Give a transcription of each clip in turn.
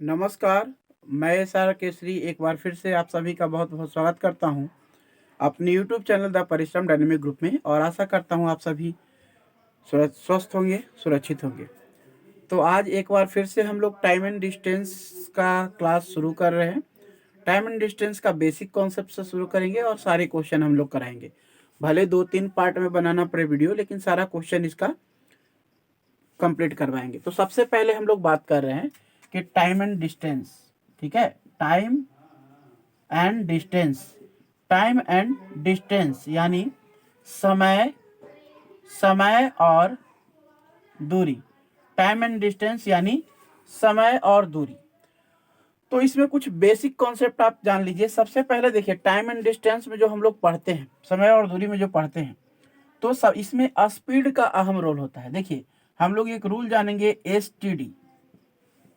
नमस्कार, मैं एसआर केसरी एक बार फिर से आप सभी का बहुत-बहुत स्वागत करता हूं अपने यूट्यूब चैनल द परिश्रम डायनेमिक ग्रुप में और आशा करता हूं आप सभी स्वस्थ होंगे, सुरक्षित होंगे। तो आज एक बार फिर से हम लोग टाइम एंड डिस्टेंस का क्लास शुरू कर रहे हैं। टाइम एंड डिस्टेंस का बेसिक कॉन्सेप्ट से शुरू करेंगे और सारे क्वेश्चन हम लोग कराएंगे। भले 2-3 पार्ट में बनाना पड़े वीडियो, लेकिन सारा क्वेश्चन इसका कंप्लीट करवाएंगे। तो सबसे पहले हम लोग बात कर रहे हैं कि टाइम एंड डिस्टेंस, ठीक है। Time and distance, time and distance यानी समय, समय और दूरी। टाइम एंड डिस्टेंस यानी समय और दूरी। तो इसमें कुछ बेसिक कॉन्सेप्ट आप जान लीजिए। सबसे पहले देखिए, टाइम एंड डिस्टेंस में जो हम लोग पढ़ते हैं, समय और दूरी में जो पढ़ते हैं, तो सब इसमें स्पीड का अहम रोल होता है। देखिए, हम लोग एक रूल जानेंगे, एसटीडी।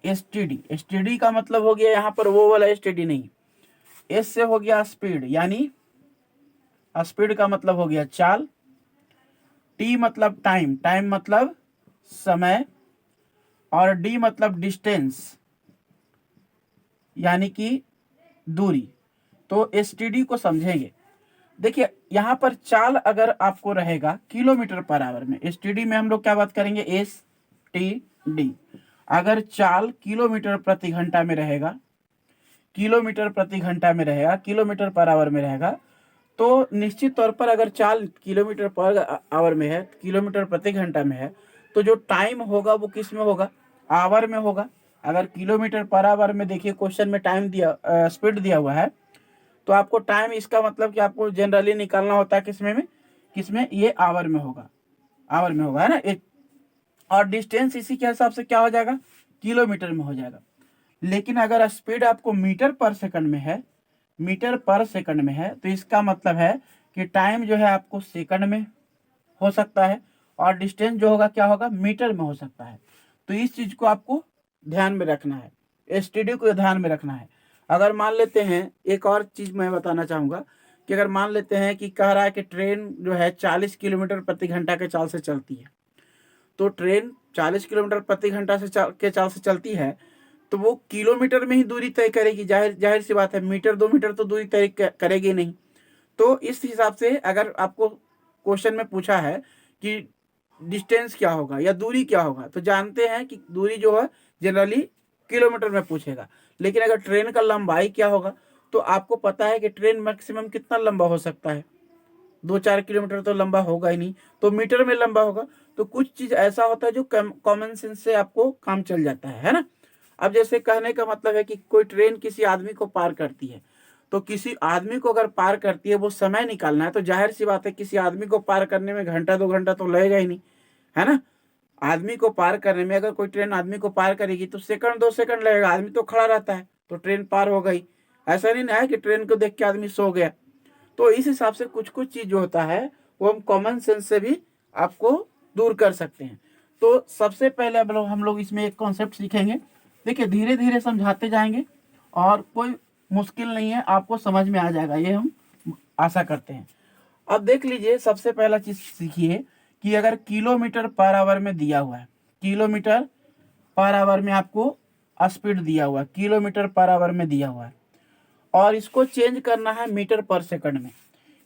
एसटीडी, एसटीडी का मतलब हो गया यहाँ पर वो वाला एसटीडी नहीं, एस से हो गया स्पीड, यानी स्पीड का मतलब हो गया चाल। टी मतलब टाइम, टाइम मतलब समय। और डी मतलब डिस्टेंस, यानी कि दूरी। तो एसटीडी को समझेंगे। देखिए, यहाँ पर चाल अगर आपको रहेगा किलोमीटर पर आवर में, एसटीडी में हम लोग क्या बात करेंगे, एस टी डी। अगर चाल किलोमीटर प्रति घंटा में रहेगा, किलोमीटर प्रति घंटा में रहेगा, किलोमीटर पर आवर में रहेगा, तो निश्चित तौर पर अगर चाल किलोमीटर पर आवर में है, किलोमीटर प्रति घंटा में है, तो जो टाइम होगा वो किस में होगा, आवर में होगा। अगर किलोमीटर पर आवर में देखिए क्वेश्चन में टाइम दिया, स्पीड दिया हुआ है, तो आपको टाइम, इसका मतलब कि आपको जनरली निकालना होता है किसमें, ये आवर में होगा, आवर में होगा, है ना। एक और डिस्टेंस इसी के हिसाब से क्या हो जाएगा, किलोमीटर में हो जाएगा। लेकिन अगर स्पीड आपको मीटर पर सेकंड में है, मीटर पर सेकंड में है, तो इसका मतलब है कि टाइम जो है आपको सेकंड में हो सकता है और डिस्टेंस जो होगा क्या होगा, मीटर में हो सकता है। तो इस चीज को आपको ध्यान में रखना है, एसटीडी को ध्यान में रखना है। अगर मान लेते हैं, एक और चीज मैं बताना चाहूंगा कि अगर मान लेते हैं कि कह रहा है कि ट्रेन जो है 40 किलोमीटर प्रति घंटा के चाल से चलती है, तो ट्रेन 40 किलोमीटर प्रति घंटा के चाल से चलती है, तो वो किलोमीटर में ही दूरी तय करेगी। जाहिर जाहिर सी बात है, मीटर 2 मीटर तो दूरी तय करेगी नहीं। तो इस हिसाब से अगर आपको क्वेश्चन में पूछा है कि डिस्टेंस क्या होगा या दूरी क्या होगा, तो जानते हैं कि दूरी जो है जनरली किलोमीटर में पूछेगा। लेकिन अगर ट्रेन का लंबाई क्या होगा, तो आपको पता है कि ट्रेन मैक्सिमम कितना लंबा हो सकता है, 2-4 किलोमीटर तो लंबा होगा ही नहीं, तो मीटर में लंबा होगा। तो कुछ चीज ऐसा होता है जो कॉमन सेंस से आपको काम चल जाता है ना। अब जैसे कहने का मतलब है कि कोई ट्रेन किसी आदमी को पार करती है, तो किसी आदमी को अगर पार करती है, वो समय निकालना है, तो जाहिर सी बात है किसी आदमी को पार करने में घंटा 2 घंटा तो लगेगा ही नहीं, है ना। आदमी को पार करने में अगर कोई ट्रेन आदमी को पार करेगी तो सेकंड 2 सेकंड लगेगा, आदमी तो खड़ा रहता है, तो ट्रेन पार हो गई। ऐसा नहीं ना है कि ट्रेन को देख के आदमी सो गया। तो इस हिसाब से कुछ कुछ चीज जो होता है वो हम कॉमन सेंस से भी आपको दूर कर सकते हैं। तो सबसे पहले अब हम लोग इसमें एक कॉन्सेप्ट सीखेंगे। देखिए, धीरे धीरे समझाते जाएंगे और कोई मुश्किल नहीं है, आपको समझ में आ जाएगा, ये हम आशा करते हैं। अब देख लीजिए, सबसे पहला चीज सीखिए कि अगर किलोमीटर पर आवर में दिया हुआ है, किलोमीटर पर आवर में आपको स्पीड दिया हुआ है, किलोमीटर पर आवर में दिया हुआ है, और इसको चेंज करना है मीटर पर सेकंड में।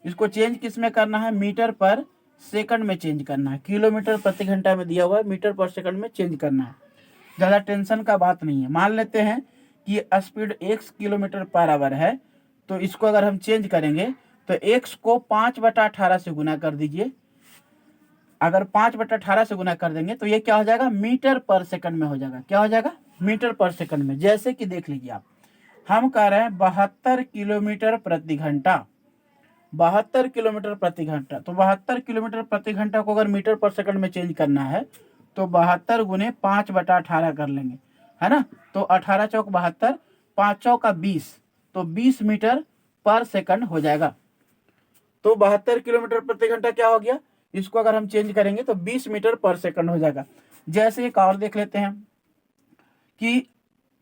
इसको चेंज किस में करना है, मीटर पर सेकंड में चेंज करना है। किलोमीटर प्रति घंटा में दिया हुआ है, मीटर पर सेकंड में चेंज करना है। ज़्यादा टेंशन का बात नहीं है। मान लेते हैं कि स्पीड 1 किलोमीटर पर आवर है, तो इसको अगर हम चेंज करेंगे तो x को 5/18 से गुना कर दीजिए। अगर 5/18 से गुना कर देंगे तो ये क्या हो जाएगा, मीटर पर सेकंड में हो जाएगा। क्या हो जाएगा, मीटर पर सेकंड में। जैसे कि देख लीजिए आप, हम कह रहे हैं 72 किलोमीटर प्रति घंटा, 72 किलोमीटर प्रति घंटा। तो 72 किलोमीटर प्रति घंटा को अगर मीटर पर सेकंड में चेंज करना है तो 72 गुने 5/18 कर लेंगे, है ना। तो 18 चौक 72, 5 चौका 20, तो 20 मीटर पर सेकंड हो जाएगा। तो 72 किलोमीटर प्रति घंटा क्या हो गया, इसको अगर हम चेंज करेंगे तो 20 मीटर पर सेकंड हो जाएगा। जैसे एक और देख लेते हैं कि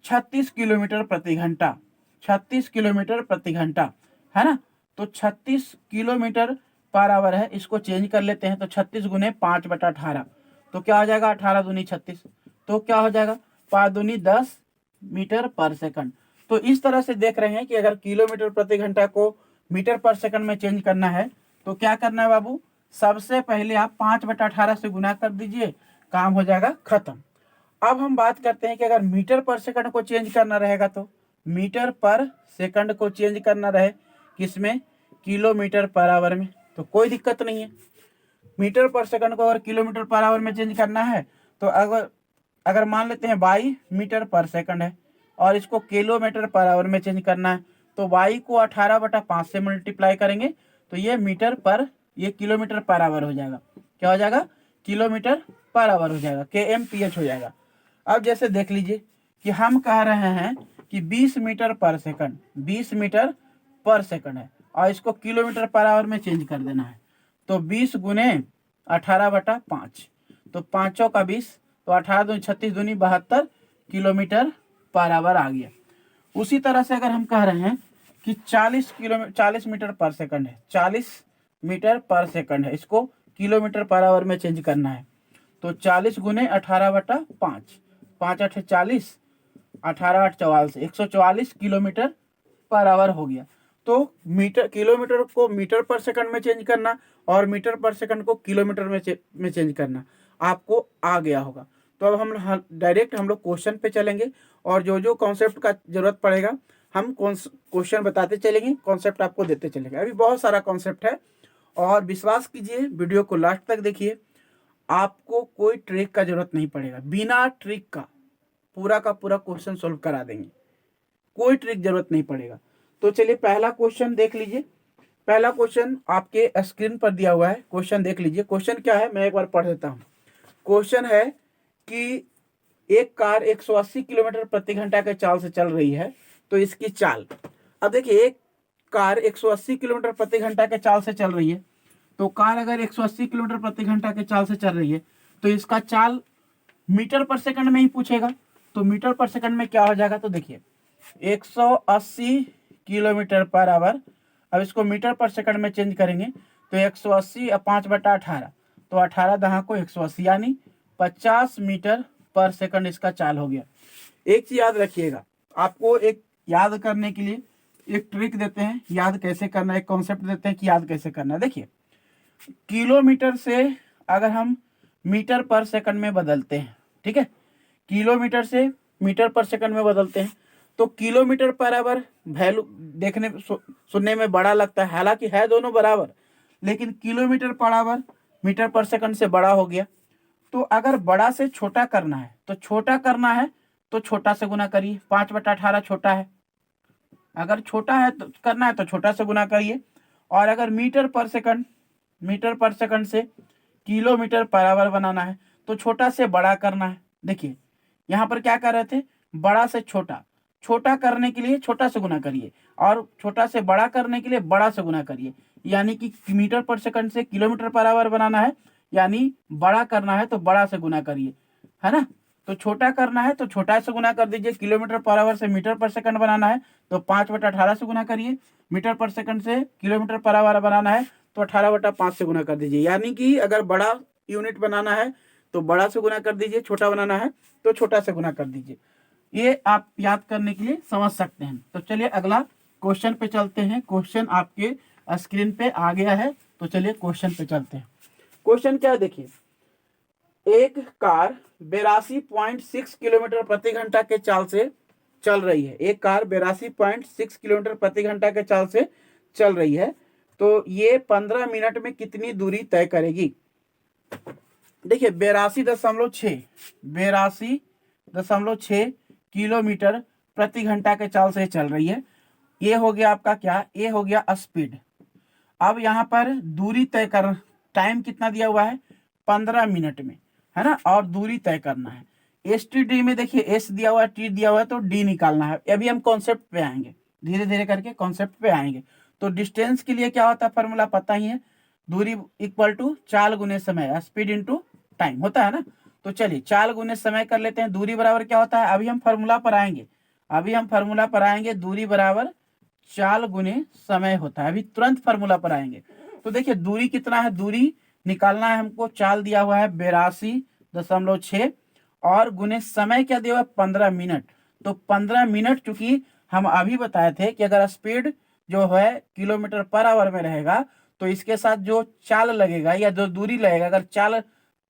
36 किलोमीटर प्रति घंटा, 36 किलोमीटर प्रति घंटा, है ना। तो 36 किलोमीटर पर आवर है, इसको चेंज कर लेते हैं। तो 36 गुने 5/18, तो क्या हो जाएगा, 18 दूनी 36, तो क्या हो जाएगा, 5 दूनी 10, मीटर पर सेकंड। तो इस तरह से देख रहे हैं कि अगर किलोमीटर प्रति घंटा को मीटर पर सेकंड में चेंज करना है तो क्या करना है बाबू, सबसे पहले आप 5/18 से गुना कर दीजिए, काम हो जाएगा खत्म। अब हम बात करते हैं कि अगर मीटर पर सेकंड को चेंज करना रहेगा तो मीटर पर सेकंड को चेंज करना रहे किसमें, किलोमीटर पर आवर में, तो कोई दिक्कत नहीं है। मीटर पर सेकंड को अगर किलोमीटर पर आवर में चेंज करना है तो अगर अगर मान लेते हैं वाई मीटर पर सेकंड है और इसको किलोमीटर पर आवर में चेंज करना है तो वाई को 18/5 से मल्टीप्लाई करेंगे तो ये मीटर पर, ये किलोमीटर पर आवर हो जाएगा। क्या हो जाएगा, किलोमीटर पर आवर हो जाएगा, kmph हो जाएगा। अब जैसे देख लीजिए कि हम कह रहे हैं कि 20 मीटर पर सेकंड, 20 मीटर पर सेकंड है और इसको किलोमीटर पर आवर में चेंज कर देना है तो 20 गुने 18/5, तो 5 का 20, तो 18 दूनी 36 दूनी 72 किलोमीटर पर आवर आ गया। उसी तरह से अगर हम कह रहे हैं कि 40 मीटर पर सेकंड है, 40 मीटर पर सेकंड है, इसको किलोमीटर पर आवर में चेंज करना है तो 40 गुने 18/5, 5 8 40, 18 8 44, 144 किलोमीटर पर आवर हो गया। तो मीटर, किलोमीटर को मीटर पर सेकंड में चेंज करना और मीटर पर सेकंड को किलोमीटर में चेंज करना आपको आ गया होगा। तो अब हम डायरेक्ट हम लोग क्वेश्चन पे चलेंगे और जो जो कॉन्सेप्ट का जरूरत पड़ेगा हम क्वेश्चन बताते चलेंगे, कॉन्सेप्ट आपको देते चलेंगे। अभी बहुत सारा कॉन्सेप्ट है और विश्वास कीजिए वीडियो को लास्ट तक देखिए, आपको कोई ट्रिक का जरूरत नहीं पड़ेगा, बिना ट्रिक का पूरा क्वेश्चन सोल्व करा देंगे, कोई ट्रिक जरूरत नहीं पड़ेगा। तो चलिए पहला क्वेश्चन देख लीजिए। पहला क्वेश्चन आपके स्क्रीन पर दिया हुआ है, क्वेश्चन देख लीजिए। क्वेश्चन क्या है मैं एक बार पढ़ देता हूँ। क्वेश्चन है कि एक कार 180 किलोमीटर प्रति घंटा के चाल से चल रही है तो इसकी चाल, अब देखिए एक कार 180 किलोमीटर प्रति घंटा के चाल से चल रही है तो कार अगर 180 किलोमीटर प्रति घंटा के चाल से चल रही है तो इसका चाल मीटर पर सेकंड में ही पूछेगा तो मीटर पर सेकंड में क्या हो जाएगा, तो देखिए 180 किलोमीटर पर आवर, अब इसको मीटर पर सेकंड में चेंज करेंगे तो 180 और 5/18 तो 18 दहा को 180 यानी 50 मीटर पर सेकंड इसका चाल हो गया। एक चीज याद रखिएगा, आपको एक याद करने के लिए एक ट्रिक देते हैं, याद कैसे करना है, एक कॉन्सेप्ट देते हैं कि याद कैसे करना है। देखिए किलोमीटर से अगर हम मीटर पर सेकंड में बदलते हैं, ठीक है, किलोमीटर से मीटर पर सेकंड में बदलते हैं तो किलोमीटर पर आवर वैल्यू देखने सुनने में बड़ा लगता है, हालांकि है दोनों बराबर, लेकिन किलोमीटर पर आवर मीटर पर सेकंड से बड़ा हो गया। तो अगर बड़ा से छोटा करना है तो छोटा से गुना करिए, 5/18 छोटा है, अगर छोटा है तो करना है तो छोटा से गुना करिए। और अगर मीटर पर सेकंड से किलोमीटर पर आवर बनाना है तो छोटा से बड़ा करना है। देखिए यहाँ पर क्या कर रहे थे, बड़ा से छोटा, छोटा करने के लिए छोटा से गुना करिए और छोटा से बड़ा करने के लिए बड़ा से गुना करिए, यानी कि मीटर पर सेकंड से किलोमीटर पर आवर बनाना है यानी बड़ा करना है तो बड़ा से गुना करिए, है ना। तो छोटा करना है तो छोटा से गुना कर दीजिए, किलोमीटर पर आवर से मीटर पर सेकंड बनाना है तो 5/18 से गुना करिए, मीटर पर सेकंड से किलोमीटर पर आवर बनाना है तो 18/5 से गुना कर दीजिए। यानी कि अगर बड़ा यूनिट बनाना है तो बड़ा से गुना कर दीजिए, छोटा बनाना है तो छोटा से गुना कर दीजिए। ये आप याद करने के लिए समझ सकते हैं। तो चलिए अगला क्वेश्चन पे चलते हैं। क्वेश्चन आपके स्क्रीन पे आ गया है तो चलिए क्वेश्चन पे चलते हैं। क्वेश्चन क्या है देखिए, एक कार 82.6 किलोमीटर प्रति घंटा के चाल से चल रही है, एक कार 82.6 किलोमीटर प्रति घंटा के चाल से चल रही है तो ये 15 मिनट में कितनी दूरी तय करेगी। देखिए 82.6 किलोमीटर प्रति घंटा के चाल से चल रही है। ये हो गया आपका क्या, ये हो गया स्पीड। अब यहाँ पर दूरी तय कर, टाइम कितना दिया हुआ है 15 मिनट में, है ना, और दूरी तय करना है। STD में देखिए S दिया हुआ है, T दिया हुआ है तो D निकालना है। अभी हम कॉन्सेप्ट पे आएंगे, धीरे धीरे करके कॉन्सेप्ट पे आएंगे। तो डिस्टेंस के लिए क्या होता है, फॉर्मूला पता ही है, दूरी इक्वल टू चाल गुने समय, स्पीड इंटू टाइम होता है ना। तो चलिए चाल गुने समय कर लेते हैं, दूरी बराबर क्या होता है, अभी हम फॉर्मूला पर आएंगे, दूरी बराबर चाल गुने समय होता है, अभी तुरंत फॉर्मूला पर आएंगे। तो देखिए दूरी कितना है, दूरी निकालना है हमको, चाल दिया हुआ है 82.6 और गुने समय क्या दिया हुआ है 15 मिनट। तो 15 मिनट, चूंकि हम अभी बताए थे कि अगर स्पीड जो है किलोमीटर पर आवर में रहेगा तो इसके साथ जो चाल लगेगा या जो दूरी लगेगा, अगर चाल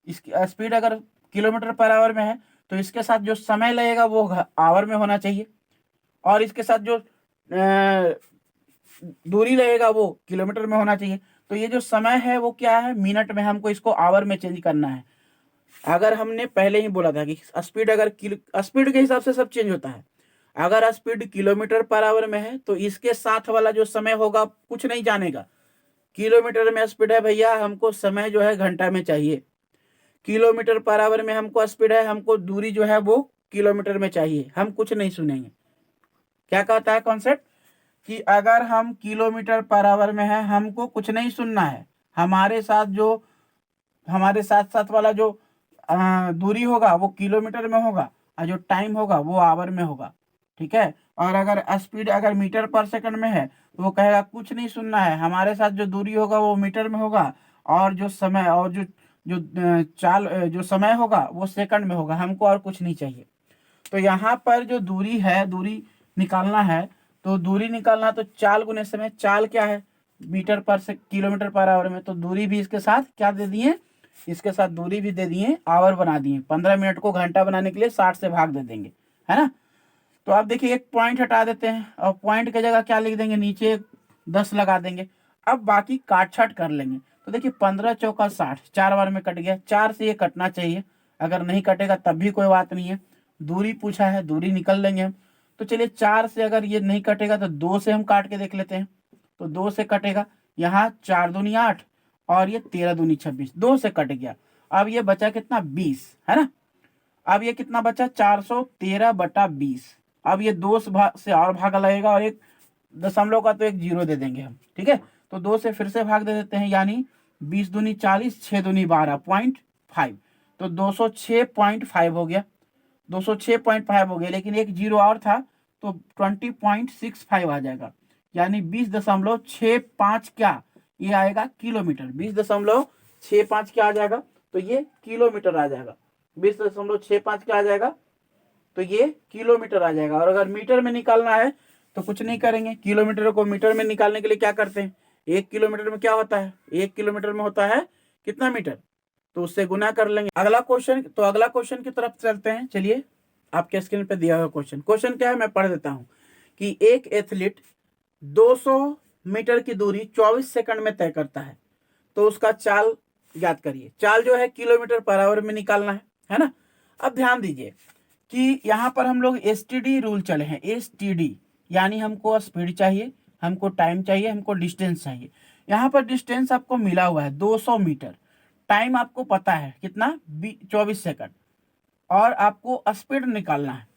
इसकी स्पीड अगर किलोमीटर पर आवर में है तो इसके साथ जो समय लगेगा वो आवर में होना चाहिए, और इसके साथ जो दूरी लगेगा वो किलोमीटर में होना चाहिए। तो ये जो समय है वो क्या है, मिनट में, हमको इसको आवर में चेंज करना है। अगर हमने पहले ही बोला था कि स्पीड अगर स्पीड के हिसाब से सब चेंज होता है। अगर स्पीड किलोमीटर पर आवर में है तो इसके साथ वाला जो समय होगा कुछ नहीं जानेगा। किलोमीटर में स्पीड है भैया, हमको समय जो है घंटा में चाहिए। किलोमीटर पर आवर में हमको स्पीड है, हमको दूरी जो है वो किलोमीटर में चाहिए, हम कुछ नहीं सुनेंगे। क्या कहता है कॉन्सेप्ट कि अगर हम किलोमीटर पर आवर में है, हमको कुछ नहीं सुनना है, हमारे साथ साथ वाला जो दूरी होगा वो किलोमीटर में होगा और जो टाइम होगा वो आवर में होगा। ठीक है, और अगर स्पीड अगर मीटर पर सेकंड में है तो वो कहेगा कुछ नहीं सुनना है, हमारे साथ जो दूरी होगा वो मीटर में होगा, और जो समय और जो जो जो समय होगा वो सेकंड में होगा, हमको और कुछ नहीं चाहिए। तो यहाँ पर जो दूरी है, दूरी निकालना है, तो दूरी निकालना तो चाल गुने समय। चाल क्या है, मीटर पर से किलोमीटर पर आवर में, तो दूरी भी इसके साथ क्या दे दिए, इसके साथ दूरी भी दे दिए, आवर बना दिए। 15 मिनट को घंटा बनाने के लिए 60 से भाग दे देंगे, है ना। तो आप देखिए एक पॉइंट हटा देते हैं और पॉइंट की जगह क्या लिख देंगे, नीचे 10 लगा देंगे। अब बाकी काट छाट कर लेंगे। तो देखिए 15 चौका 60, 4 बार में कट गया, 4 से ये कटना चाहिए, अगर नहीं कटेगा तब भी कोई बात नहीं है। दूरी पूछा है, दूरी निकल लेंगे हम। तो चलिए 4 से अगर ये नहीं कटेगा तो 2 से हम काट के देख लेते हैं। तो 2 से कटेगा, यहाँ 4 दूनी 8 और ये 13 दूनी 26, 2 से कट गया। अब ये बचा कितना, 20, है ना। अब ये कितना बचा, 413/20। अब ये 2 से और भागा लगेगा, और एक दशमलव का तो एक जीरो दे देंगे हम। ठीक है, तो 2 से फिर से भाग दे देते हैं, यानी 20 दूनी 40, 6 दूनी 12.5, तो 206.5 हो गया, 206.5 हो गया। लेकिन एक जीरो और था तो 20.65 आ जाएगा, यानी 20.65 क्या ये आएगा किलोमीटर। 20.65 क्या आ जाएगा, तो ये किलोमीटर आ जाएगा। 20.65 क्या आ जाएगा, तो ये किलोमीटर आ जाएगा। और अगर मीटर में निकालना है तो कुछ नहीं करेंगे, किलोमीटर को मीटर में निकालने के लिए क्या करते हैं, 1 किलोमीटर में क्या होता है, 1 किलोमीटर में होता है कितना मीटर, तो उससे गुना कर लेंगे। अगला क्वेश्चन की तरफ चलते हैं। चलिए, आपके स्क्रीन पे दिया हुआ क्वेश्चन क्या है, मैं पढ़ देता हूं कि एक एथलीट 200 मीटर की दूरी 24 सेकंड में तय करता है, तो उसका चाल ज्ञात करिए। चाल जो है किलोमीटर पर आवर में निकालना है ना। अब ध्यान दीजिए कि यहाँ पर हम लोग एसटीडी रूल चले हैं। एसटीडी यानी हमको स्पीड चाहिए, हमको टाइम चाहिए, हमको डिस्टेंस चाहिए। यहाँ पर डिस्टेंस आपको मिला हुआ है 200 मीटर, टाइम आपको पता है कितना, 24 सेकंड, और आपको स्पीड निकालना है।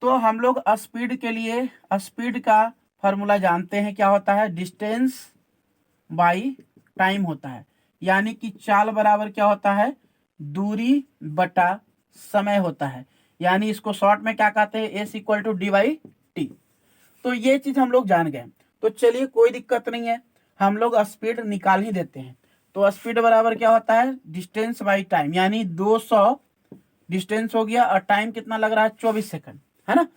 तो हम लोग स्पीड के लिए स्पीड का फॉर्मूला जानते हैं, क्या होता है, डिस्टेंस बाई टाइम होता है। यानी कि चाल बराबर क्या होता है, दूरी बटा समय होता है। यानी इसको शॉर्ट में क्या कहते हैं, S equal to D by T. तो ये चीज हम लोग जान गए। तो चलिए कोई दिक्कत नहीं है, हम लोग स्पीड निकाल ही देते हैं। तो स्पीड बराबर क्या होता है, डिस्टेंस बाई टाइम, यानी 200 डिस्टेंस हो गया और टाइम कितना लग रहा है, 24 सेकंड, है ना।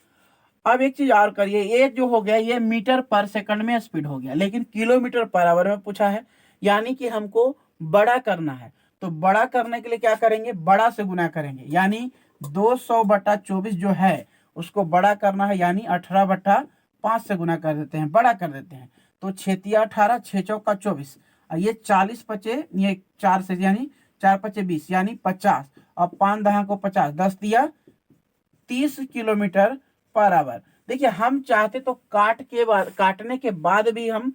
अब एक चीज और करिए, ये जो हो गया ये मीटर पर सेकंड में स्पीड हो गया, लेकिन किलोमीटर पर आवर में पूछा है, यानी कि हमको बड़ा करना है। तो बड़ा करने के लिए क्या करेंगे, बड़ा से गुना करेंगे, यानी 200/24 जो है उसको बड़ा करना है, यानी 18/5 से गुना कर देते हैं, बड़ा कर देते हैं। तो 6×18, 6×4 = 24, और ये 40 पचे, ये 4 से यानी 4×5 = 20, यानी 50, और 5×10 को 50, 10 दिया 30 किलोमीटर पर आवर। देखिए हम चाहते तो काटने के बाद भी हम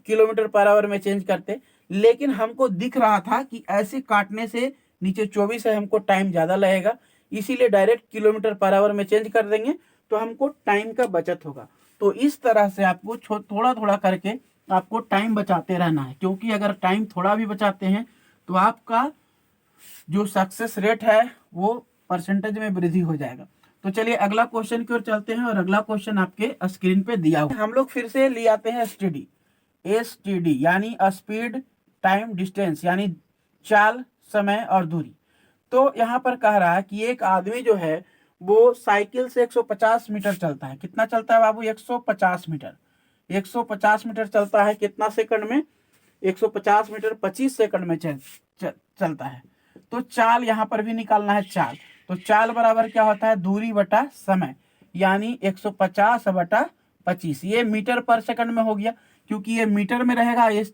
किलोमीटर पर आवर में चेंज करते, लेकिन हमको दिख रहा था कि ऐसे काटने से नीचे 24 है, हमको टाइम ज्यादा लगेगा, इसीलिए डायरेक्ट किलोमीटर पर आवर में चेंज कर देंगे, तो हमको टाइम का बचत होगा। तो इस तरह से आपको थोड़ा थोड़ा करके आपको टाइम बचाते रहना है, क्योंकि अगर टाइम थोड़ा भी बचाते हैं तो आपका जो सक्सेस रेट है वो परसेंटेज में वृद्धि हो जाएगा। तो चलिए अगला क्वेश्चन की ओर चलते हैं, और अगला क्वेश्चन आपके स्क्रीन पे दिया हुआ है। हम लोग फिर से ले आते हैं एसटीडी। एसटीडी यानी स्पीड टाइम डिस्टेंस, यानी चाल समय और दूरी। तो यहाँ पर कह रहा है कि एक आदमी जो है वो साइकिल से 150 मीटर चलता है। कितना चलता है बाबू? 150 मीटर। 150 मीटर चलता है कितना सेकंड में? 150 मीटर 25 सेकंड में चलता है। तो चाल यहाँ पर भी निकालना है चाल। तो चाल बराबर क्या होता है? दूरी बटा समय, यानी 150 बटा 25। ये मीटर पर सेकंड में हो गया, क्योंकि ये मीटर में रहेगा, ये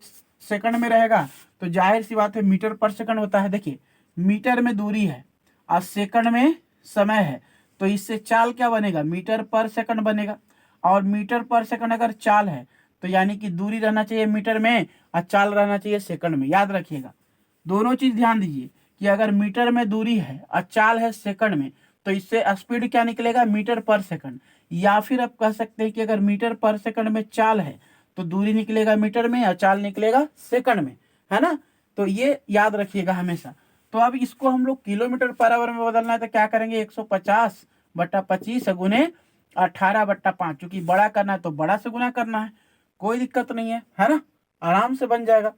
सेकंड में रहेगा, तो जाहिर सी बात है मीटर पर सेकंड होता है। देखिए मीटर में दूरी है और सेकंड में समय है, तो इससे चाल क्या बनेगा? मीटर पर सेकंड बनेगा। और मीटर पर सेकंड अगर चाल है तो यानी कि दूरी रहना चाहिए मीटर में और चाल रहना चाहिए सेकंड में। याद रखिएगा, दोनों चीज ध्यान दीजिए कि अगर मीटर में दूरी है और चाल है सेकंड में, तो इससे स्पीड क्या निकलेगा? मीटर पर सेकंड। या फिर आप कह सकते हैं कि अगर मीटर पर सेकंड में चाल है तो दूरी निकलेगा मीटर में और चाल निकलेगा सेकंड में, है ना? तो ये याद रखिएगा हमेशा। तो अब इसको हम लोग किलोमीटर पर आवर में बदलना है, तो क्या करेंगे? 150 बटा 25 गुने 18 बट्टा 5। चूंकि बड़ा करना है तो बड़ा से गुना करना है, कोई दिक्कत नहीं है ना? आराम से बन जाएगा।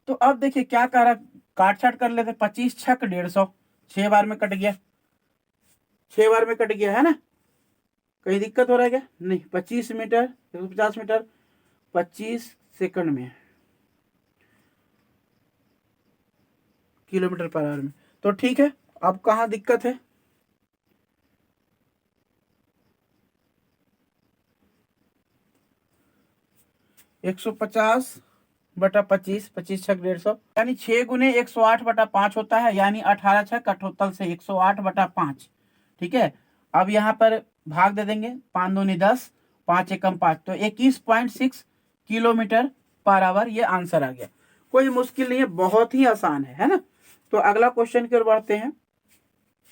तो अब देखिए क्या कह रहा, काट छाट कर लेते। 25 छक 150, 6 बार में कट गया, 6 बार में कट गया, है ना? कहीं दिक्कत हो रहा है क्या? नहीं। 25 मीटर 150 मीटर 25 सेकंड में, किलोमीटर पर आवर में। तो ठीक है, अब कहाँ दिक्कत है? एक 150 बटा 25, 25 छक 150, यानी 6 गुने 108 बटा 5 होता है, यानी 18 छक कठोत्तर से 108 बटा 5। ठीक है, अब यहाँ पर भाग दे देंगे, 5 दूनी 10, 5 एकम 5, तो 21.6 किलोमीटर पर आवर ये आंसर आ गया। कोई मुश्किल नहीं है, बहुत ही आसान है ना? तो अगला क्वेश्चन की ओर बढ़ते हैं।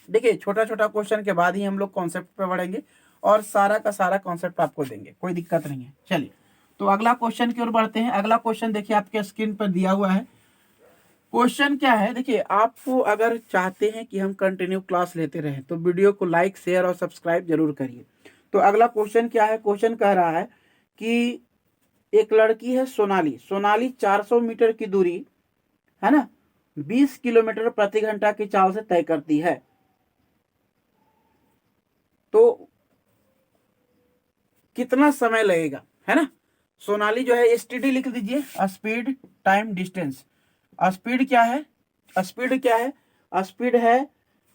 देखिए छोटा छोटा क्वेश्चन के बाद ही हम लोग कॉन्सेप्ट पे बढ़ेंगे और सारा का सारा कॉन्सेप्ट आपको देंगे, कोई दिक्कत नहीं है। चलिए तो अगला क्वेश्चन की ओर बढ़ते हैं। अगला क्वेश्चन देखिए आपके स्क्रीन पर दिया हुआ है। क्वेश्चन क्या है? देखिए आपको अगर चाहते हैं कि हम कंटिन्यू क्लास लेते रहें तो वीडियो को लाइक शेयर और सब्सक्राइब जरूर करिए। तो अगला क्वेश्चन क्या है? क्वेश्चन कह रहा है कि एक लड़की है सोनाली, सोनाली 400 मीटर की दूरी, है ना, 20 किलोमीटर प्रति घंटा की चाल से तय करती है। तो कितना समय लगेगा, है ना? सोनाली जो है एसटीडी लिख दीजिए, स्पीड टाइम डिस्टेंस। स्पीड क्या है? स्पीड क्या है? स्पीड है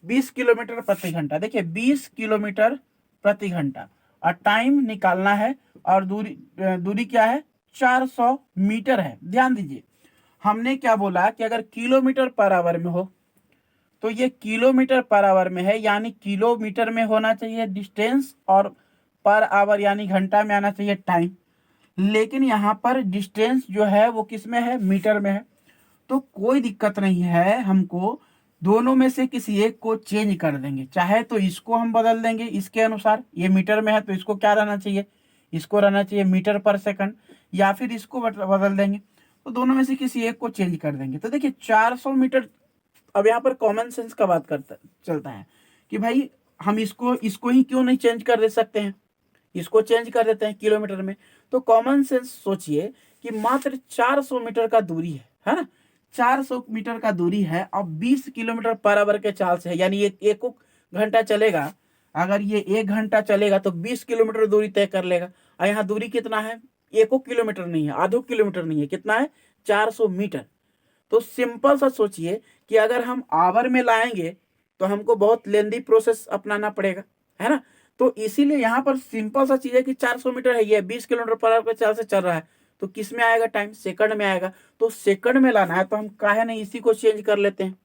20 किलोमीटर प्रति घंटा। देखिए 20 किलोमीटर प्रति घंटा, और टाइम निकालना है, और दूरी दूरी क्या है? 400 मीटर है। ध्यान दीजिए हमने क्या बोला कि अगर किलोमीटर पर आवर में हो तो ये किलोमीटर पर आवर में है, यानी किलोमीटर में होना चाहिए डिस्टेंस, और पर आवर यानी घंटा में आना चाहिए टाइम। लेकिन यहाँ पर डिस्टेंस जो है वो किस में है? मीटर में है। तो कोई दिक्कत नहीं है, हमको दोनों में से किसी एक को चेंज कर देंगे। चाहे तो इसको हम बदल देंगे इसके अनुसार, ये मीटर में है तो इसको क्या रहना चाहिए? इसको रहना चाहिए मीटर पर सेकंड, या फिर इसको बदल देंगे। तो दोनों में से किसी एक को चेंज कर देंगे। तो देखिए 400 मीटर। अब यहाँ पर कॉमन सेंस का बात करता चलता है कि भाई हम इसको इसको ही क्यों नहीं चेंज कर दे सकते हैं? इसको चेंज कर देते हैं किलोमीटर में। तो कॉमन सेंस सोचिए कि मात्र 400 मीटर का दूरी है ना? 400 मीटर का दूरी है, अब 20 किलोमीटर पर आवर के चाल से है, यानी ये एक घंटा चलेगा। अगर ये 1 घंटा चलेगा तो 20 किलोमीटर दूरी तय कर लेगा। और यहाँ दूरी कितना है? 1 किलोमीटर नहीं है, आधो किलोमीटर नहीं है, कितना है? 400 मीटर। तो सिंपल सा सोचिए कि अगर हम आवर में लाएंगे तो हमको बहुत लेंदी प्रोसेस अपनाना पड़ेगा, है ना? तो इसीलिए यहाँ पर सिंपल सा चीज है कि 400 मीटर है, ये 20 किलोमीटर पर आवर के चाल से चल रहा है, तो किस में आएगा? टाइम सेकंड में आएगा। तो सेकंड में लाना है तो हम काहे नहीं इसी को चेंज कर लेते हैं,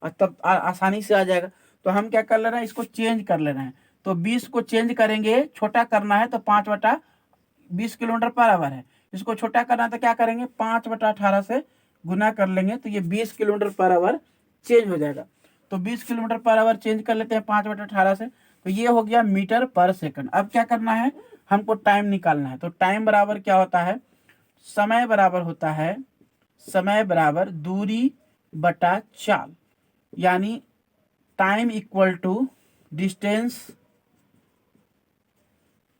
और तब आसानी से आ जाएगा। तो हम क्या कर ले रहे हैं? इसको चेंज कर ले रहे हैं। तो 20 को चेंज करेंगे, छोटा करना है तो 5/20 किलोमीटर पर आवर है, इसको छोटा करना है तो क्या करेंगे? 5/18 से गुना कर लेंगे, तो ये 20 किलोमीटर पर आवर चेंज हो जाएगा। तो 20 किलोमीटर पर आवर चेंज कर लेते हैं 5/18 से, तो ये हो गया मीटर पर सेकंड। अब क्या करना है? हमको टाइम निकालना है। तो टाइम बराबर क्या होता है? समय बराबर होता है, समय बराबर दूरी बटा चाल, यानी time equal to distance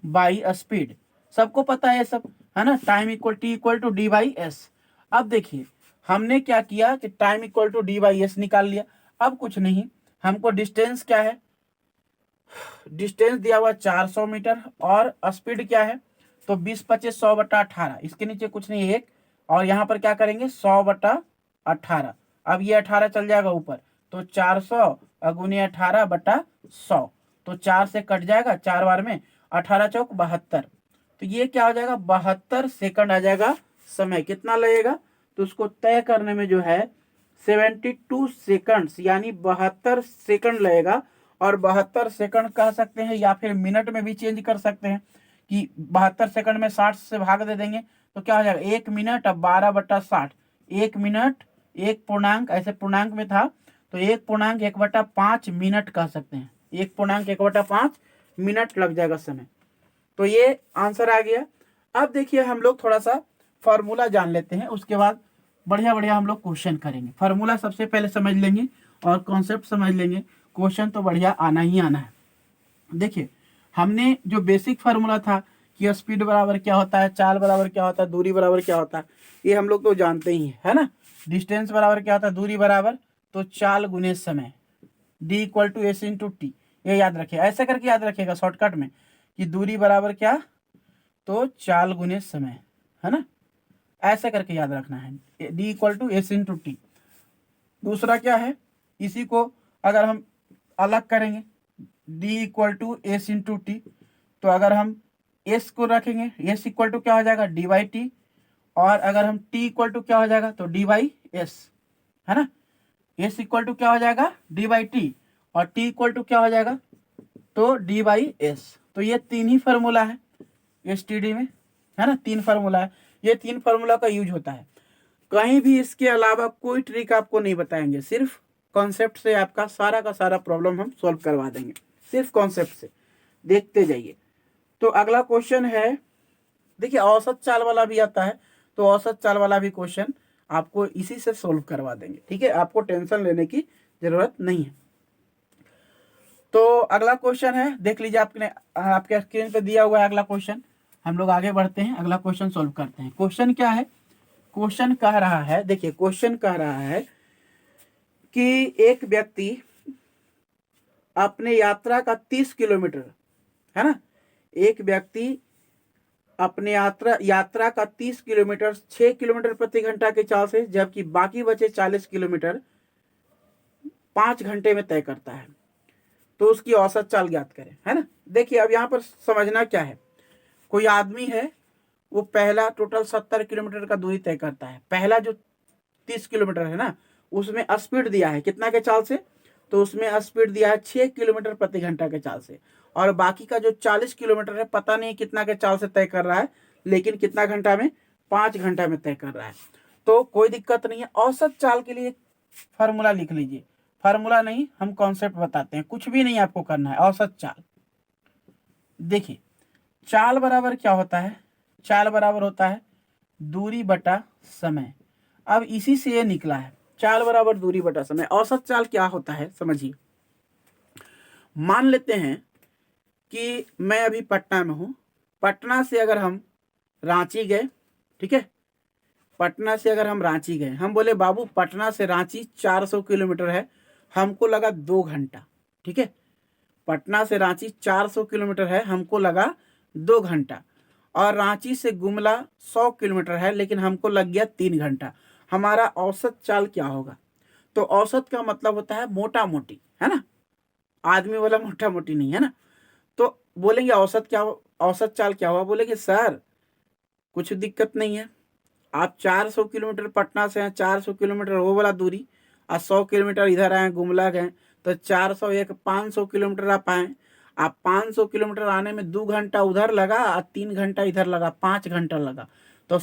by speed. सबको पता है सब, है ना? Time equal T equal to D by S. अब देखिए हमने क्या किया कि time equal to D by S निकाल लिया। अब कुछ नहीं, हमको डिस्टेंस क्या है? डिस्टेंस दिया हुआ 400 मीटर और स्पीड क्या है, तो 20/25 100/18, इसके नीचे कुछ नहीं, एक, और यहाँ पर क्या करेंगे 100/18। अब ये 18 चल जाएगा ऊपर, तो 400 गुने 18/100, तो 4 से कट जाएगा 4 बार में, 18 चौक 72, तो ये क्या हो जाएगा 72 सेकंड आ जाएगा समय। कितना लगेगा, तो उसको तय करने में जो है 72 सेकंड्स यानी 72 सेकंड लगेगा। और 72 सेकंड कह सकते हैं या फिर मिनट में भी चेंज कर सकते हैं कि 72 सेकंड में 60 से भाग दे देंगे तो क्या हो जाएगा 1 मिनट, अब 12/60, 1 मिनट 1 पूर्णांक, ऐसे पूर्णांक में था तो 1.1/5 मिनट कह सकते हैं, 1.1/5 मिनट लग जाएगा समय। तो ये आंसर आ गया। अब देखिए हम लोग थोड़ा सा फॉर्मूला जान लेते हैं, उसके बाद बढ़िया बढ़िया हम लोग क्वेश्चन करेंगे। फार्मूला सबसे पहले समझ लेंगे और कॉन्सेप्ट समझ लेंगे, क्वेश्चन तो बढ़िया आना ही आना है। देखिए हमने जो बेसिक फार्मूला था कि स्पीड बराबर क्या होता है, चाल बराबर क्या होता है, दूरी बराबर क्या होता है, ये हम लोग तो जानते ही है ना। डिस्टेंस बराबर क्या होता है, दूरी बराबर तो चाल गुने समय, D equal to S into T, ये याद रखिए, ऐसे करके याद रखिएगा शॉर्टकट में कि दूरी बराबर क्या, तो चाल गुने समय, है ना, ऐसे करके याद रखना है, D equal to S into T. दूसरा क्या है, इसी को अगर हम अलग करेंगे, D equal to S into T, तो अगर हम एस को रखेंगे, एस इक्वल टू क्या हो जाएगा डी बाई टी, और अगर हम टी इक्वल टू क्या हो जाएगा तो डी बाई एस, है ना, एस इक्वल टू क्या हो जाएगा डी बाई टी, और टी इक्वल टू क्या हो जाएगा तो डी बाई एस। तो ये तीन ही फार्मूला है एस टी डी में, है ना, तीन फार्मूला है, ये तीन फार्मूला का यूज होता है। कहीं भी इसके अलावा कोई ट्रिक आपको नहीं बताएंगे, सिर्फ कॉन्सेप्ट से आपका सारा का सारा प्रॉब्लम हम सॉल्व करवा देंगे, सिर्फ कॉन्सेप्ट से, देखते जाइए। तो अगला क्वेश्चन है, देखिए औसत चाल वाला भी आता है, तो औसत चाल वाला भी क्वेश्चन आपको इसी से सॉल्व करवा देंगे, ठीक है, आपको टेंशन लेने की जरूरत नहीं है। तो अगला क्वेश्चन है, देख लीजिए, आपके स्क्रीन पे दिया हुआ है अगला क्वेश्चन। हम लोग आगे बढ़ते हैं, अगला क्वेश्चन सॉल्व करते हैं। क्वेश्चन क्या है, क्वेश्चन कह रहा है, देखिए क्वेश्चन कह रहा है कि एक व्यक्ति अपने यात्रा का 30 किलोमीटर, है ना, एक व्यक्ति अपने यात्रा का 30 किलोमीटर 6 किलोमीटर प्रति घंटा के चाल से, जबकि बाकी बचे 40 किलोमीटर 5 घंटे में तय करता है, तो उसकी औसत चाल ज्ञात करें, है ना। देखिए अब यहाँ पर समझना क्या है, कोई आदमी है, वो पहला टोटल 70 किलोमीटर का दूरी तय करता है, पहला जो 30 किलोमीटर है ना, उसमें स्पीड दिया है कितना के चाल से, तो उसमें स्पीड दिया है 6 किलोमीटर प्रति घंटा के चाल से, और बाकी का जो 40 किलोमीटर है पता नहीं कितना के चाल से तय कर रहा है, लेकिन कितना घंटा में, 5 घंटा में तय कर रहा है। तो कोई दिक्कत नहीं है, औसत चाल के लिए फार्मूला लिख लीजिए, फार्मूला नहीं, हम कॉन्सेप्ट बताते हैं, कुछ भी नहीं आपको करना है। औसत चाल, देखिए चाल बराबर क्या होता है, चाल बराबर होता है दूरी बटा समय। अब इसी से ये निकला है, चाल बराबर दूरी बटा समय। औसत चाल क्या होता है समझिए, मान लेते हैं कि मैं अभी पटना में हूं, पटना से अगर हम रांची गए, ठीक है, पटना से अगर हम रांची गए, हम बोले बाबू पटना से रांची 400 किलोमीटर है, हमको लगा 2 घंटा, ठीक है, पटना से रांची 400 किलोमीटर है, हमको लगा 2 घंटा, और रांची से गुमला 100 किलोमीटर है, लेकिन हमको लग गया 3 घंटा। हमारा औसत चाल क्या होगा, तो औसत का मतलब होता है मोटा मोटी, है ना, आदमी वाला मोटा मोटी नहीं, है ना। तो बोलेंगे औसत क्या, औसत चाल क्या हुआ, बोलेंगे सर कुछ दिक्कत नहीं है, आप 400 किलोमीटर पटना से हैं, 400 किलोमीटर वो वाला दूरी, और 100 किलोमीटर इधर आए गुमला गए, तो 400 एक 500 किलोमीटर आप आए, आप 500 किलोमीटर आने में 2 घंटा उधर लगा और 3 घंटा इधर लगा, 5 घंटा लगा, तो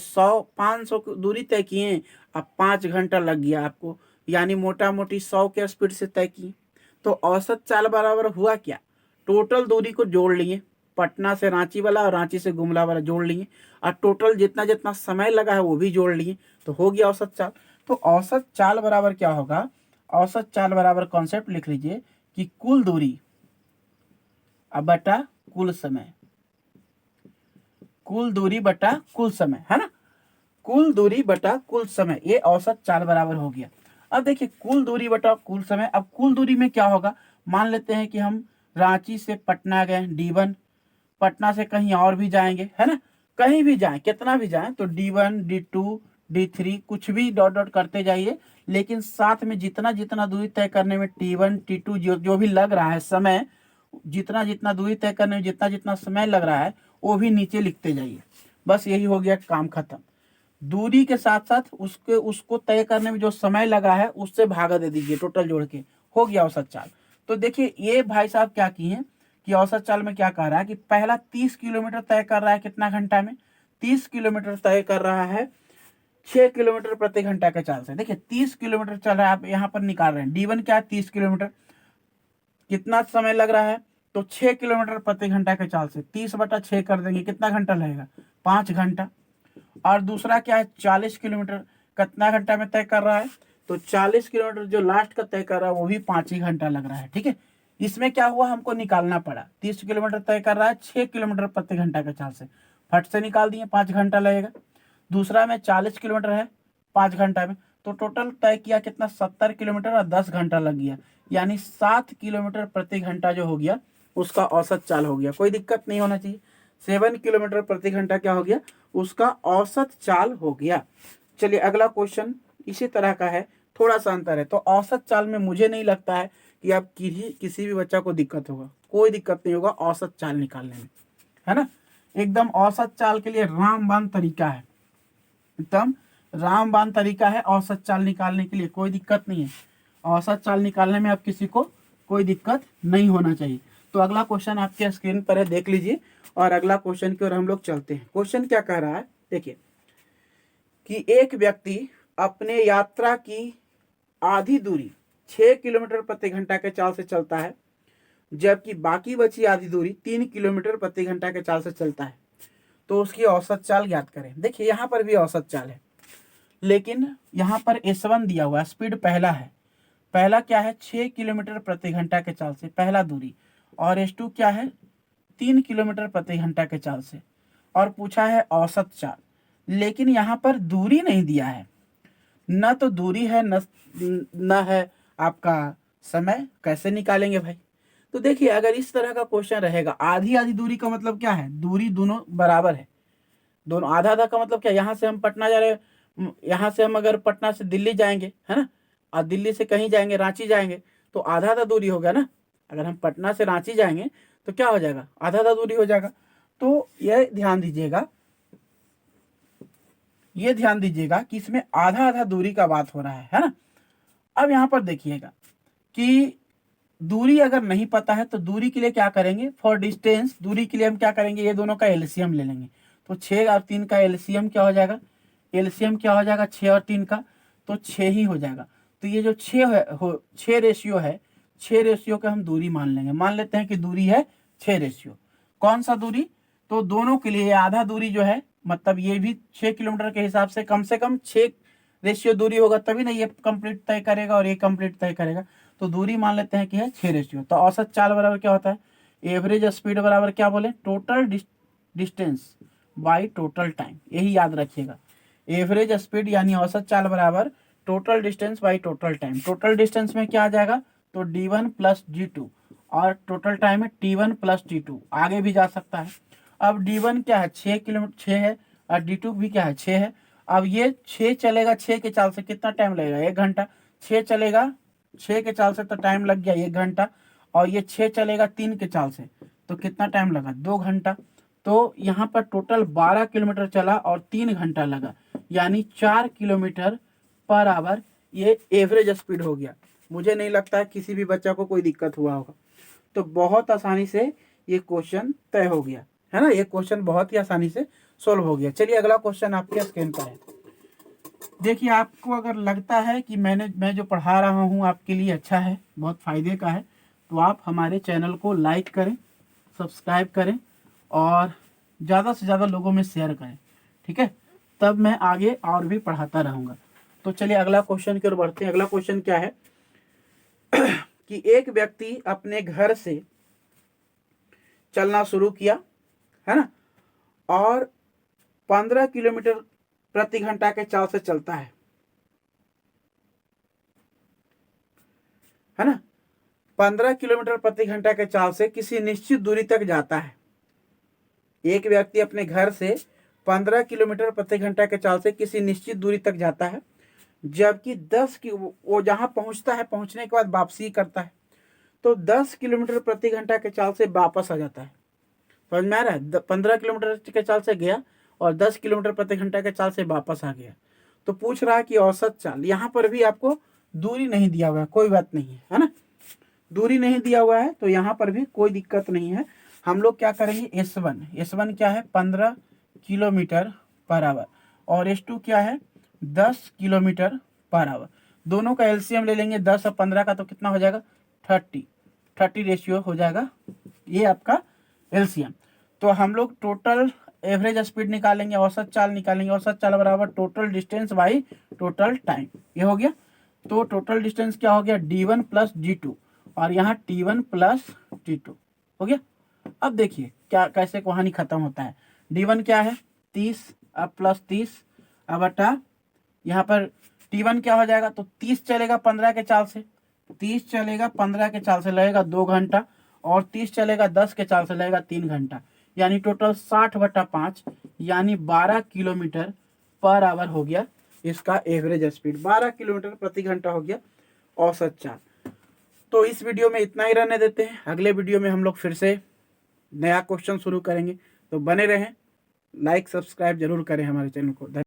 500 दूरी तय किए, अब 5 घंटा लग गया आपको, यानी मोटा मोटी 100 के स्पीड से तय किए। तो औसत चाल बराबर हुआ क्या, टोटल दूरी को जोड़ लिए, पटना से रांची वाला और रांची से गुमला वाला जोड़ लिए, और टोटल जितना जितना समय लगा है वो भी जोड़ लिए, तो हो गया औसत चाल। तो औसत चाल बराबर क्या होगा, औसत चाल बराबर कॉन्सेप्ट लिख लीजिए कि कुल दूरी अब बटा कुल समय, कुल दूरी बटा कुल समय, है ना, कुल दूरी बटा कुल समय, ये औसत चाल बराबर हो गया। अब देखिए कुल दूरी बटा कुल समय, अब कुल दूरी में क्या होगा, मान लेते हैं कि हम रांची से पटना गए D1, पटना से कहीं और भी जाएंगे, है ना, कहीं भी जाएं, कितना भी जाएं, तो D1 D2 D3 कुछ भी डॉट डॉट करते जाइए, लेकिन साथ में जितना जितना दूरी तय करने में T1 T2 जो जो भी लग रहा है समय, जितना जितना दूरी तय करने में जितना जितना समय लग रहा है वो भी नीचे लिखते जाइए। बस यही हो गया, काम खत्म। दूरी के साथ साथ उसको तय करने में जो समय लगा है उससे भागा दे दीजिए, टोटल जोड़ के हो गया औसत चाल। तो देखिए ये भाई साहब क्या किए हैं कि औसत चाल में क्या कह रहा है कि पहला 30 किलोमीटर तय कर रहा है कितना घंटा में, 30 किलोमीटर तय कर रहा है 6 किलोमीटर प्रति घंटा के चाल से। देखिए 30 किलोमीटर चल रहा है, आप यहाँ पर निकाल रहे हैं D1 क्या है 30 किलोमीटर, कितना समय लग रहा है, तो 6 किलोमीटर प्रति घंटा के चाल से 30/6 कर देंगे, कितना घंटा लगेगा, 5 घंटा। और दूसरा क्या है 40 किलोमीटर, कितना घंटा में तय कर रहा है, तो 40 किलोमीटर जो लास्ट का तय कर रहा है वो भी 5 ही घंटा लग रहा है, ठीक है। इसमें क्या हुआ, हमको निकालना पड़ा, 30 किलोमीटर तय कर रहा है 6 किलोमीटर प्रति घंटा के चाल से, फट से निकाल दिए, 5 घंटा लगेगा। दूसरा में 40 किलोमीटर है 5 घंटा में, तो टोटल तय किया कितना, 70 किलोमीटर और 10 घंटा लग गया, यानी 7 किलोमीटर प्रति घंटा जो हो गया उसका औसत चाल हो गया। कोई दिक्कत नहीं होना चाहिए, 7 किलोमीटर प्रति घंटा क्या हो गया, उसका औसत चाल हो गया। चलिए अगला क्वेश्चन इसी तरह का है, थोड़ा सा अंतर है। तो औसत चाल में मुझे नहीं लगता है कि आप किसी भी बच्चा को दिक्कत होगा, कोई दिक्कत नहीं होगा औसत चाल निकालने में, है ना। एकदम औसत चाल के लिए रामबाण तरीका है, एकदम रामबाण तरीका है औसत चाल निकालने के लिए, कोई दिक्कत नहीं है। औसत चाल निकालने में आप किसी को कोई दिक्कत नहीं होना चाहिए। तो अगला क्वेश्चन आपके स्क्रीन पर है, देख लीजिए, और अगला क्वेश्चन की ओर हम लोग चलते हैं। क्वेश्चन क्या कह रहा है, देखिए कि एक व्यक्ति अपने यात्रा की आधी दूरी 6 किलोमीटर प्रति घंटा के चाल से चलता है, जबकि बाकी बची आधी दूरी 3 किलोमीटर प्रति घंटा के चाल से चलता है, तो उसकी औसत चाल ज्ञात करें। देखिए यहाँ पर भी औसत चाल है, लेकिन यहाँ पर S1 दिया हुआ है, स्पीड पहला है, पहला क्या है 6 किलोमीटर प्रति घंटा के चाल से पहला दूरी, और S2 क्या है 3 किलोमीटर प्रति घंटा के चाल से, और पूछा है औसत चाल। लेकिन यहाँ पर दूरी नहीं दिया है, न तो दूरी है न है आपका समय, कैसे निकालेंगे भाई। तो देखिए अगर इस तरह का क्वेश्चन रहेगा, आधी आधी दूरी का मतलब क्या है, दूरी दोनों बराबर है, दोनों आधा आधा का मतलब क्या, यहाँ से हम पटना जा रहे हैं, यहाँ से हम अगर पटना से दिल्ली जाएंगे, है ना, और दिल्ली से कहीं जाएंगे रांची जाएंगे, तो आधा आधा दूरी होगा ना। अगर हम पटना से रांची जाएंगे तो क्या हो जाएगा, आधा आधा दूरी हो जाएगा। तो ये ध्यान दीजिएगा, ये ध्यान दीजिएगा कि इसमें आधा आधा दूरी का बात हो रहा है ना। अब यहाँ पर देखिएगा कि दूरी अगर नहीं पता है तो दूरी के लिए क्या करेंगे, फॉर डिस्टेंस दूरी के लिए हम क्या करेंगे, ये दोनों का एलसीएम ले लेंगे। तो 6 और 3 का एलसीएम क्या हो जाएगा, एलसीएम क्या हो जाएगा 6 और 3 का, तो 6 ही हो जाएगा। तो ये जो 6 रेशियो है, 6 रेशियो का हम दूरी मान लेंगे, मान लेते हैं कि दूरी है 6 रेशियो। कौन सा दूरी, तो दोनों के लिए आधा दूरी जो है, मतलब ये भी 6 किलोमीटर के हिसाब से कम 6 रेशियो दूरी होगा, तभी ना ये कंप्लीट तय करेगा और ये कंप्लीट तय करेगा। तो दूरी मान लेते हैं कि है 6 रेशियो। तो औसत चाल बराबर क्या होता है, एवरेज स्पीड बराबर क्या बोले, total distance by total time, यही याद रखिएगा। एवरेज स्पीड यानी औसत चाल बराबर total distance by total time. Total distance में क्या आ जाएगा, तो D1 प्लस D2, और टोटल टाइम है T1 प्लस T2, आगे भी जा सकता है। अब D1 क्या है 6 किलोमीटर 6 है, और D2 भी क्या है 6 है। अब ये 6 चलेगा 6 के चाल से कितना टाइम लगेगा, 1 घंटा। 6 चलेगा 6 के चाल से तो टाइम लग गया 1 घंटा, और ये 6 चलेगा 3 के चाल से तो कितना टाइम लगा, 2 घंटा। तो यहाँ पर टोटल 12 किलोमीटर चला और 3 घंटा लगा, यानी 4 किलोमीटर पर आवर ये एवरेज स्पीड हो गया। मुझे नहीं लगता है किसी भी बच्चा को कोई दिक्कत हुआ होगा। तो बहुत आसानी से ये क्वेश्चन तय हो गया, है ना, ये क्वेश्चन बहुत ही आसानी से सोल्व हो गया। चलिए अगला क्वेश्चन आपके स्क्रीन पर है। देखिए आपको अगर लगता है कि मैं जो पढ़ा रहा हूँ आपके लिए अच्छा है, बहुत फ़ायदे का है, तो आप हमारे चैनल को लाइक करें, सब्सक्राइब करें, और ज़्यादा से ज़्यादा लोगों में शेयर करें, ठीक है, तब मैं आगे और भी पढ़ाता रहूँगा। तो चलिए अगला क्वेश्चन की ओर बढ़ते हैं। अगला क्वेश्चन क्या है कि एक व्यक्ति अपने घर से चलना शुरू किया, है ना, और 15 किलोमीटर प्रति घंटा के चाल से चलता है ना। 15 किलोमीटर प्रति घंटा के चाल से किसी निश्चित दूरी तक जाता है। एक व्यक्ति अपने घर से 15 किलोमीटर प्रति घंटा के चाल से किसी निश्चित दूरी तक जाता है, जबकि 10 की वो जहां पहुंचता है, पहुंचने के बाद वापसी करता है, तो 10 किलोमीटर प्रति घंटा के चाल से वापस आ जाता है। समझ में आ रहा है? 15 किलोमीटर के चाल से गया और 10 किलोमीटर प्रति घंटा के चाल से वापस आ गया। तो पूछ रहा है कि औसत चाल। यहाँ पर भी आपको दूरी नहीं दिया हुआ है, कोई बात नहीं है ना, दूरी नहीं दिया हुआ है, तो यहाँ पर भी कोई दिक्कत नहीं है। हम लोग क्या करेंगे, S1 क्या है 15 किलोमीटर पर आवर और S2 क्या है 10 किलोमीटर पर आवर। दोनों का एलसीएम ले लेंगे 10 और 15 का, तो कितना हो जाएगा 30 रेशियो हो जाएगा, ये आपका एलसीएम। तो हम लोग टोटल एवरेज स्पीड निकालेंगे, औसत चाल निकालेंगे। औसत चाल बराबर total distance by total time, ये हो गया। तो टोटल डिस्टेंस क्या हो गया D1 प्लस D2 और यहाँ T1 प्लस T2 हो गया। अब देखिए क्या कैसे कहानी खत्म होता है। D1 क्या है 30, अब प्लस 30, अब बटा यहाँ पर T1 क्या हो जाएगा, तो 30 चलेगा 15 के चाल से, 30 चलेगा 15 के चाल से लगेगा 2 घंटा, और 30 चलेगा 10 के चाल से लगेगा 3 घंटा, यानी टोटल 60/5 यानी 12 किलोमीटर पर आवर हो गया इसका एवरेज स्पीड। 12 किलोमीटर प्रति घंटा हो गया औसत चाल। तो इस वीडियो में इतना ही रहने देते हैं। अगले वीडियो में हम लोग फिर से नया क्वेश्चन शुरू करेंगे, तो बने रहें, लाइक सब्सक्राइब जरूर करें हमारे चैनल को।